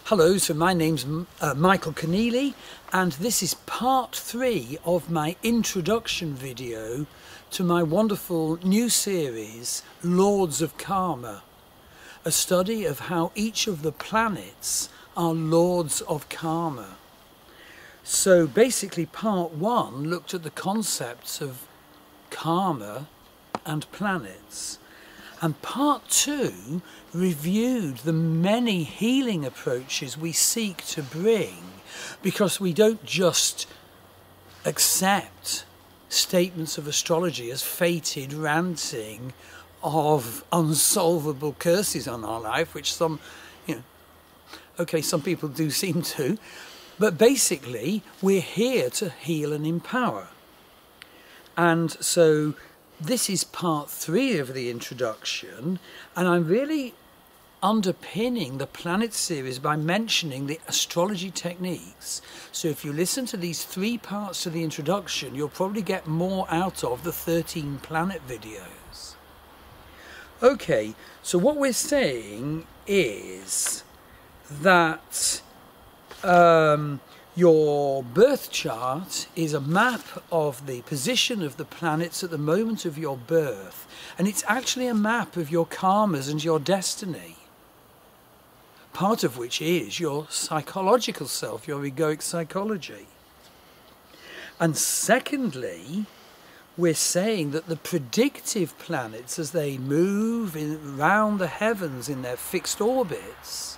Hello, so my name's Michael Conneely, and this is part 3 of my introduction video to my wonderful new series, Lords of Karma, a study of how each of the planets are Lords of Karma. So basically part 1 looked at the concepts of karma and planets. And part 2 reviewed the many healing approaches we seek to bring, because we don't just accept statements of astrology as fated ranting of unsolvable curses on our life, which some people do seem to, but basically we're here to heal and empower. And so this is part 3 of the introduction, and I'm really underpinning the planet series by mentioning the astrology techniques. So if you listen to these 3 parts to the introduction, you'll probably get more out of the 13 planet videos. Okay, so what we're saying is that your birth chart is a map of the position of the planets at the moment of your birth, and it's actually a map of your karmas and your destiny, part of which is your psychological self, your egoic psychology. And secondly, we're saying that the predictive planets, as they move around the heavens in their fixed orbits,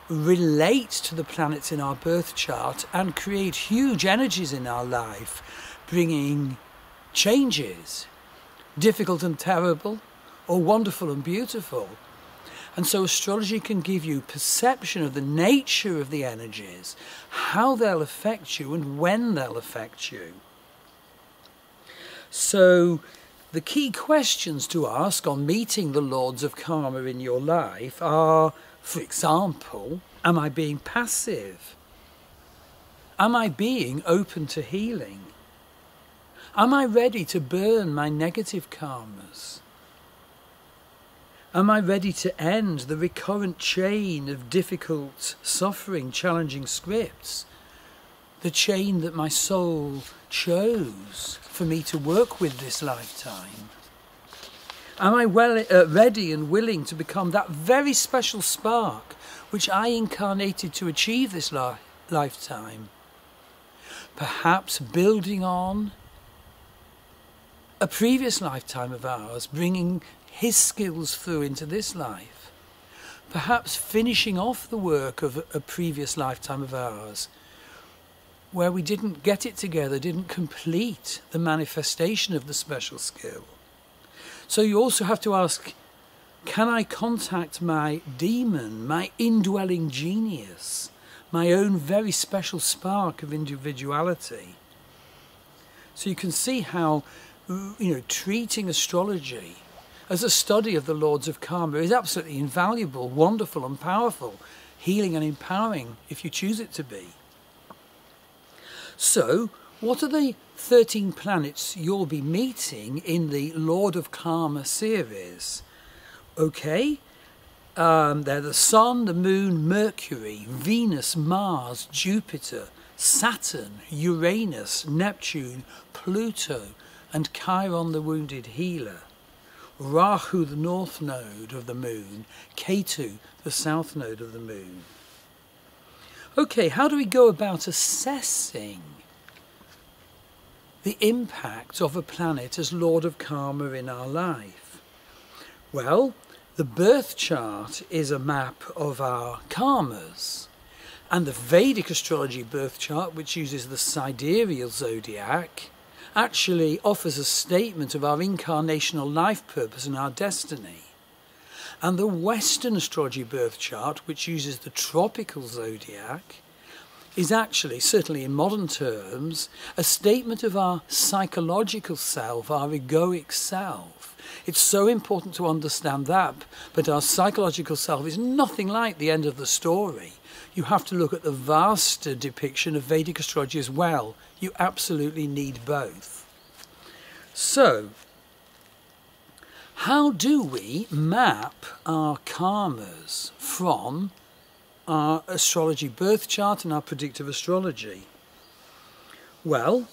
relate to the planets in our birth chart and create huge energies in our life, bringing changes, difficult and terrible, or wonderful and beautiful. And so astrology can give you perception of the nature of the energies, how they'll affect you and when they'll affect you. So the key questions to ask on meeting the Lords of Karma in your life are, for example, am I being passive? Am I being open to healing? Am I ready to burn my negative karmas? Am I ready to end the recurrent chain of difficult, suffering, challenging scripts? The chain that my soul chose for me to work with this lifetime? Am I ready and willing to become that very special spark which I incarnated to achieve this lifetime? Perhaps building on a previous lifetime of ours, bringing his skills through into this life. Perhaps finishing off the work of a previous lifetime of ours, where we didn't get it together, didn't complete the manifestation of the special skill. So you also have to ask, can I contact my demon, my indwelling genius, my own very special spark of individuality? So you can see how, treating astrology as a study of the Lords of Karma is absolutely invaluable, wonderful and powerful, healing and empowering if you choose it to be. So, what are the 13 planets you'll be meeting in the Lord of Karma series? Okay, they're the Sun, the Moon, Mercury, Venus, Mars, Jupiter, Saturn, Uranus, Neptune, Pluto, and Chiron the Wounded Healer, Rahu the North Node of the Moon, Ketu the South Node of the Moon. Okay, how do we go about assessing the impact of a planet as Lord of Karma in our life? Well, the birth chart is a map of our karmas, and the Vedic astrology birth chart, which uses the sidereal zodiac, actually offers a statement of our incarnational life purpose and our destiny. And the Western astrology birth chart, which uses the tropical zodiac, is actually, certainly in modern terms, a statement of our psychological self, our egoic self. It's so important to understand that, but our psychological self is nothing like the end of the story. You have to look at the vaster depiction of Vedic astrology as well. You absolutely need both. So, how do we map our karmas from our astrology birth chart and our predictive astrology? Well,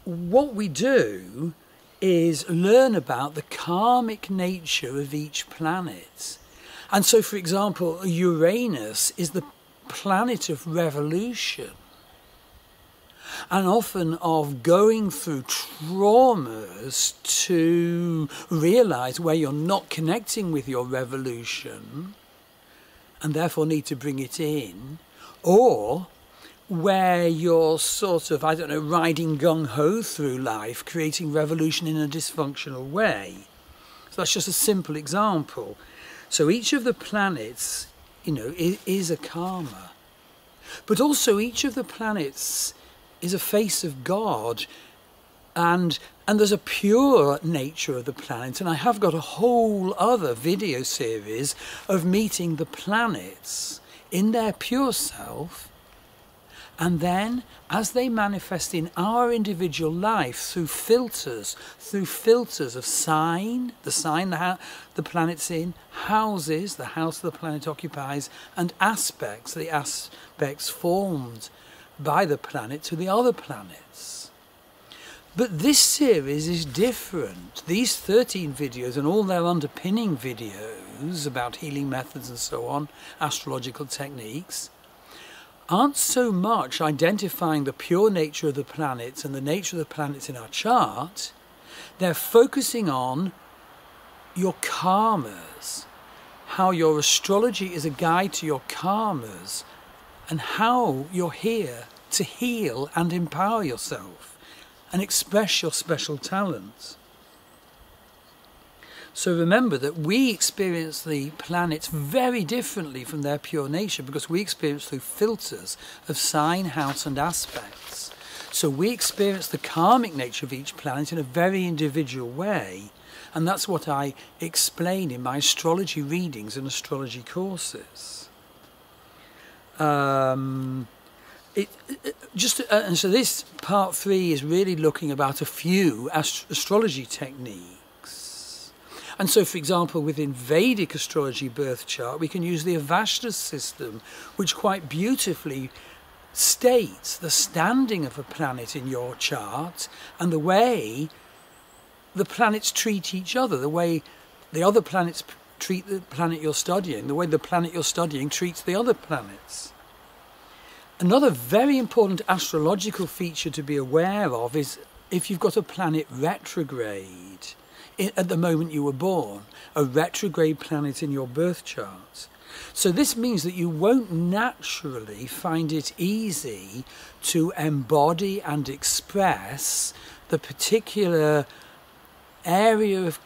what we do is learn about the karmic nature of each planet. And so, for example, Uranus is the planet of revolution, and often of going through traumas to realize where you're not connecting with your revolution and therefore need to bring it in, or where you're sort of, I don't know, riding gung-ho through life, creating revolution in a dysfunctional way. So that's just a simple example. So each of the planets, you know, is a karma. But also each of the planets is a face of God, and there's a pure nature of the planet, and I have got a whole other video series of meeting the planets in their pure self, and then as they manifest in our individual life through filters of sign, the sign the planet's in, houses, the house the planet occupies, and aspects, the aspects formed by the planet to the other planets. But this series is different. These 13 videos and all their underpinning videos about healing methods and so on, astrological techniques, aren't so much identifying the pure nature of the planets and the nature of the planets in our chart. They're focusing on your karmas, how your astrology is a guide to your karmas, and how you're here to heal and empower yourself and express your special talents. So remember that we experience the planets very differently from their pure nature, because we experience through filters of sign, house and aspects. So we experience the karmic nature of each planet in a very individual way, and that's what I explain in my astrology readings and astrology courses. And so this part 3 is really looking about a few astrology techniques. And so, for example, within Vedic astrology birth chart, we can use the Avashta system, which quite beautifully states the standing of a planet in your chart and the way the planets treat each other, the way the other planets treat the planet you're studying, the way the planet you're studying treats the other planets. Another very important astrological feature to be aware of is if you've got a planet retrograde at the moment you were born, a retrograde planet in your birth chart. So this means that you won't naturally find it easy to embody and express the particular area of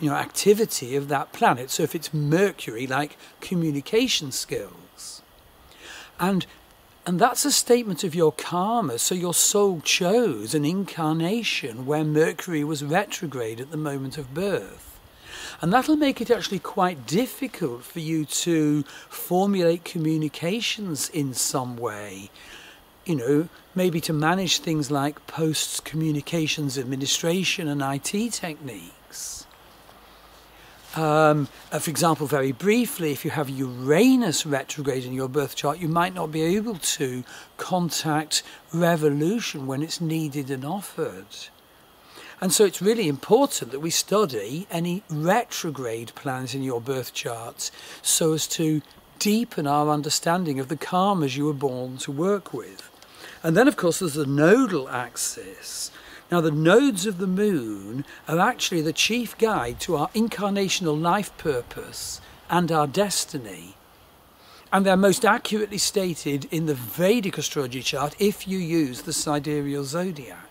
activity of that planet. So if it's Mercury, like communication skills. And that's a statement of your karma. So your soul chose an incarnation where Mercury was retrograde at the moment of birth. And that'll make it actually quite difficult for you to formulate communications in some way. You know, maybe to manage things like post-communications administration and IT techniques. For example, very briefly, if you have Uranus retrograde in your birth chart, you might not be able to contact revolution when it's needed and offered. And so it's really important that we study any retrograde planets in your birth charts so as to deepen our understanding of the karmas you were born to work with. And then, of course, there's the nodal axis. Now, the nodes of the moon are actually the chief guide to our incarnational life purpose and our destiny. And they're most accurately stated in the Vedic astrology chart if you use the sidereal zodiac.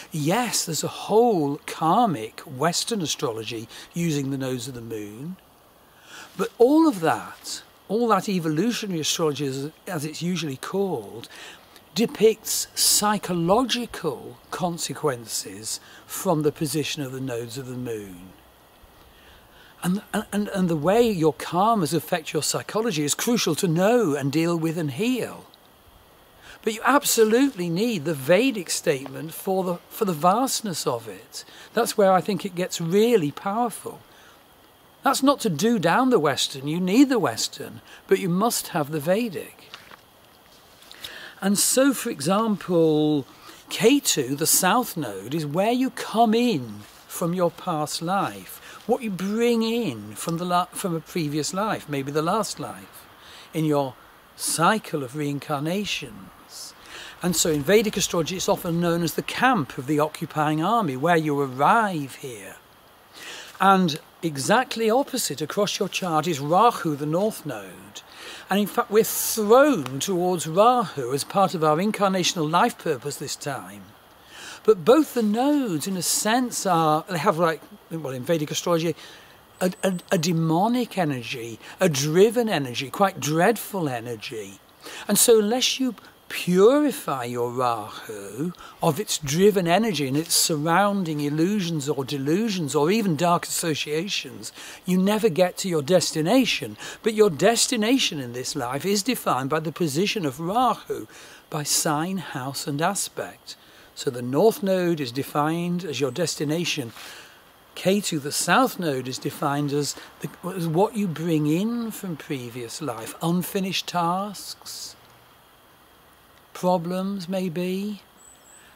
Yes, there's a whole karmic Western astrology using the nodes of the moon. But all that evolutionary astrology, as it's usually called, depicts psychological consequences from the position of the nodes of the moon. And the way your karmas affect your psychology is crucial to know and deal with and heal. But you absolutely need the Vedic statement for the vastness of it. That's where I think it gets really powerful. That's not to do down the Western. You need the Western, but you must have the Vedic. And so, for example, Ketu, the South Node, is where you come in from your past life, what you bring in from a previous life, maybe the last life, in your cycle of reincarnations. And so in Vedic astrology, it's often known as the camp of the occupying army, where you arrive here. And exactly opposite across your chart is Rahu, the North Node. And in fact, we're thrown towards Rahu as part of our incarnational life purpose this time. But both the nodes, in a sense, they have in Vedic astrology, a demonic energy, a driven energy, quite dreadful energy. And so unless you purify your Rahu of its driven energy and its surrounding illusions or delusions or even dark associations, you never get to your destination. But your destination in this life is defined by the position of Rahu, by sign, house and aspect. So the North Node is defined as your destination. Ketu, the South Node, is defined as what you bring in from previous life, unfinished tasks, problems maybe.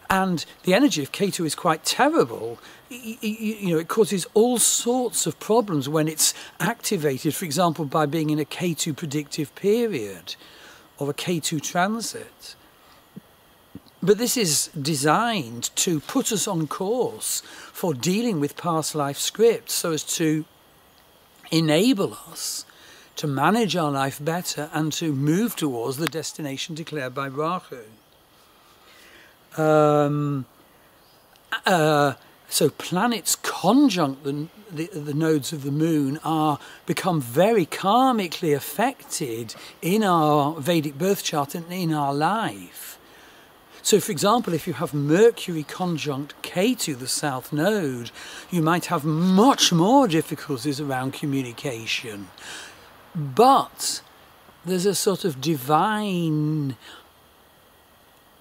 And the energy of Ketu is quite terrible. It causes all sorts of problems when it's activated, for example, by being in a Ketu predictive period or a Ketu transit. But this is designed to put us on course for dealing with past life scripts so as to enable us to manage our life better and to move towards the destination declared by Rahu. So planets conjunct the nodes of the moon become very karmically affected in our Vedic birth chart and in our life. So, for example, if you have Mercury conjunct Ketu, the South Node, you might have much more difficulties around communication. But there's a sort of divine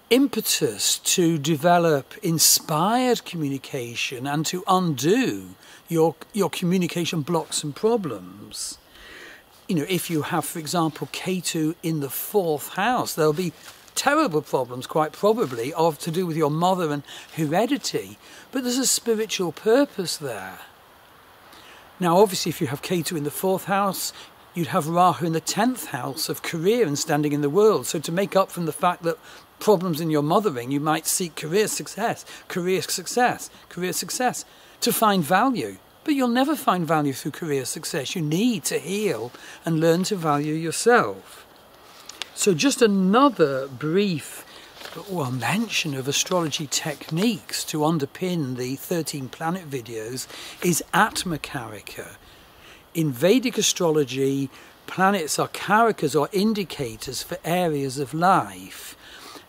impetus to develop inspired communication and to undo your communication blocks and problems. If you have, for example, Ketu in the 4th house, there'll be terrible problems, quite probably, to do with your mother and heredity. But there's a spiritual purpose there. Now, obviously, if you have Ketu in the 4th house, you'd have Rahu in the 10th house of career and standing in the world. So to make up from the fact that problems in your mothering, you might seek career success, to find value. But you'll never find value through career success. You need to heal and learn to value yourself. So just another brief mention of astrology techniques to underpin the 13 planet videos is Atma Karika. In Vedic astrology, planets are karikas or indicators for areas of life.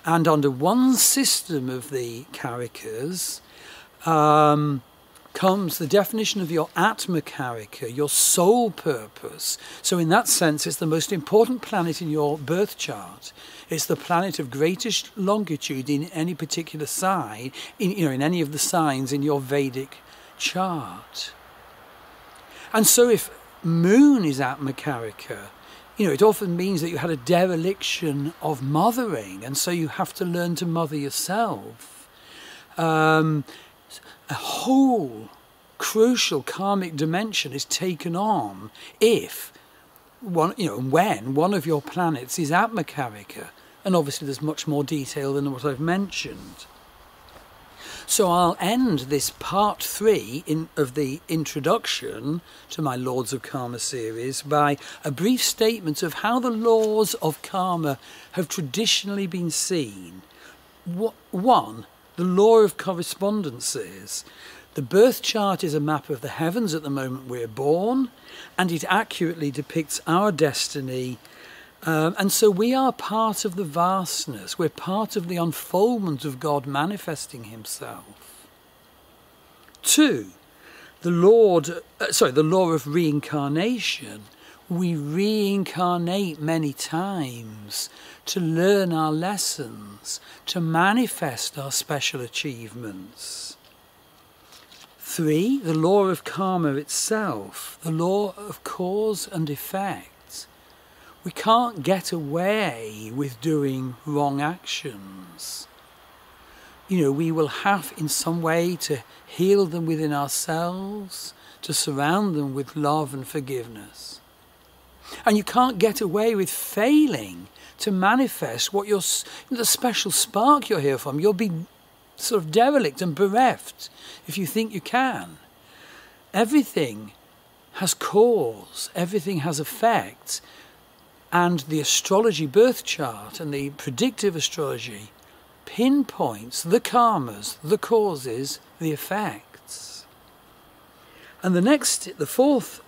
And under one system of the karikas comes the definition of your Atma Karika, your soul purpose. So in that sense, it's the most important planet in your birth chart. It's the planet of greatest longitude in any particular sign, in any of the signs in your Vedic chart. And so if moon is Atma Karika, it often means that you had a dereliction of mothering, and so you have to learn to mother yourself. A whole crucial karmic dimension is taken on when one of your planets is Atma Karika. And obviously there's much more detail than what I've mentioned. So I'll end this part 3 of the introduction to my Lords of Karma series by a brief statement of how the laws of karma have traditionally been seen. 1. The law of correspondences. The birth chart is a map of the heavens at the moment we're born, and it accurately depicts our destiny. And so we are part of the vastness. We're part of the unfoldment of God manifesting himself. 2. The law of reincarnation. We reincarnate many times to learn our lessons, to manifest our special achievements. 3, the law of karma itself, the law of cause and effect. We can't get away with doing wrong actions. You know, we will have in some way to heal them within ourselves, to surround them with love and forgiveness. And you can't get away with failing to manifest what the special spark you're here from. You'll be sort of derelict and bereft if you think you can. Everything has cause, everything has effect, and the astrology birth chart and the predictive astrology pinpoints the karmas, the causes, the effects. And the fourth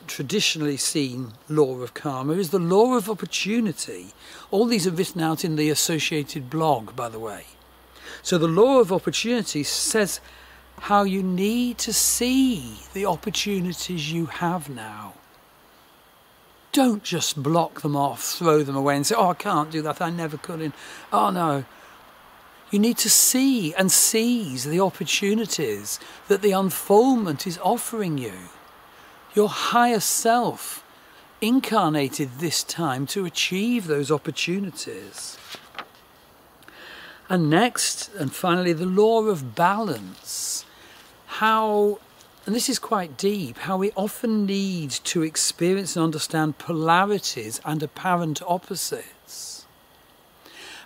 traditionally seen law of karma is the law of opportunity. All these are written out in the associated blog, by the way. So the law of opportunity says how you need to see the opportunities you have now. Don't just block them off, throw them away and say, oh, I can't do that, I never could. Oh, no. You need to see and seize the opportunities that the unfoldment is offering you. Your higher self incarnated this time to achieve those opportunities. And next, and finally, the law of balance. How, and this is quite deep, how we often need to experience and understand polarities and apparent opposites.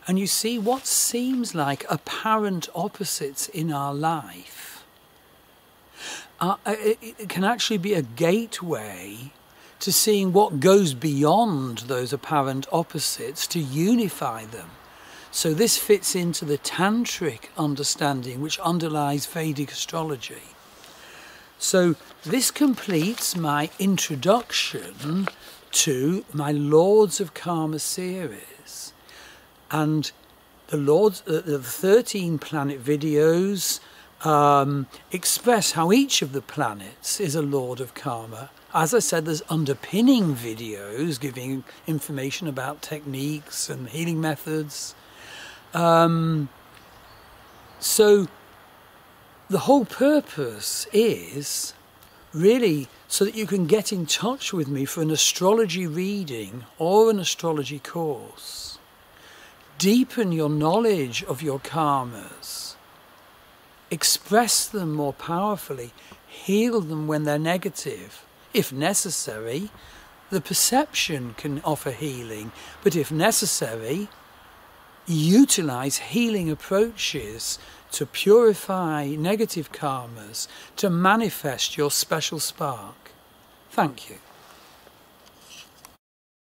And you see, what seems like apparent opposites in our life, it can actually be a gateway to seeing what goes beyond those apparent opposites to unify them. So this fits into the tantric understanding which underlies Vedic astrology. So this completes my introduction to my Lords of Karma series. And the 13 planet videos express how each of the planets is a Lord of Karma. As I said, there's underpinning videos giving information about techniques and healing methods. So the whole purpose is really so that you can get in touch with me for an astrology reading or an astrology course. Deepen your knowledge of your karmas. Express them more powerfully. Heal them when they're negative. If necessary, the perception can offer healing, but if necessary, utilize healing approaches to purify negative karmas, to manifest your special spark. Thank you.